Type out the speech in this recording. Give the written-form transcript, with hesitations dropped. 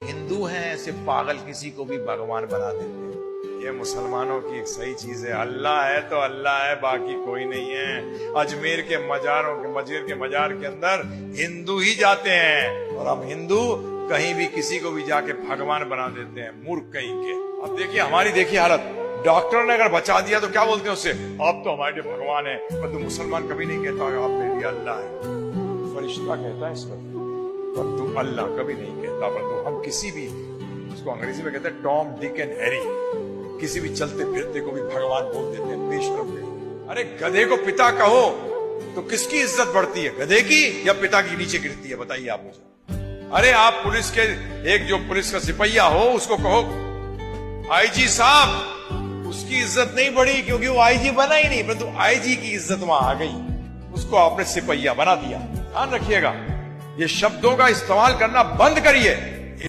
हिंदू हैं ऐसे पागल किसी को भी भगवान बना देते हैं। ये मुसलमानों की एक सही चीज है, अल्लाह है तो अल्लाह है, बाकी कोई नहीं है। अजमेर के मजार के अंदर हिंदू ही जाते हैं और हम हिंदू कहीं भी किसी को भी जाके भगवान बना देते हैं, मूर्ख कहीं के। अब देखिए हमारी देखिए हालत, डॉक्टर ने अगर बचा दिया तो क्या बोलते हैं उससे, आप तो हमारे लिए भगवान है। पर तू मुसलमान कभी नहीं कहता आप मेरे लिए अल्लाह है, फरिश्ता कहता है इस पर तू अल्लाह कभी नहीं कहता। पर तो हम किसी भी, उसको अंग्रेजी में कहते हैं टॉम डिक एंड हैरी, किसी भी चलते फिरते को भी भगवान बोल देते हैं, बेशरम के। अरे गधे को पिता कहो तो किसकी इज्जत बढ़ती है, गधे की या पिता की नीचे गिरती है, बताइए आप मुझे। अरे आप पुलिस के एक जो पुलिस का सिपहिया हो उसको कहो आईजी साहब, उसकी इज्जत नहीं बढ़ी क्योंकि वो आईजी बना ही नहीं, परंतु आईजी की इज्जत वहां आ गई, उसको आपने सिपहिया बना दिया। ध्यान रखिएगा, ये शब्दों का इस्तेमाल करना बंद करिए।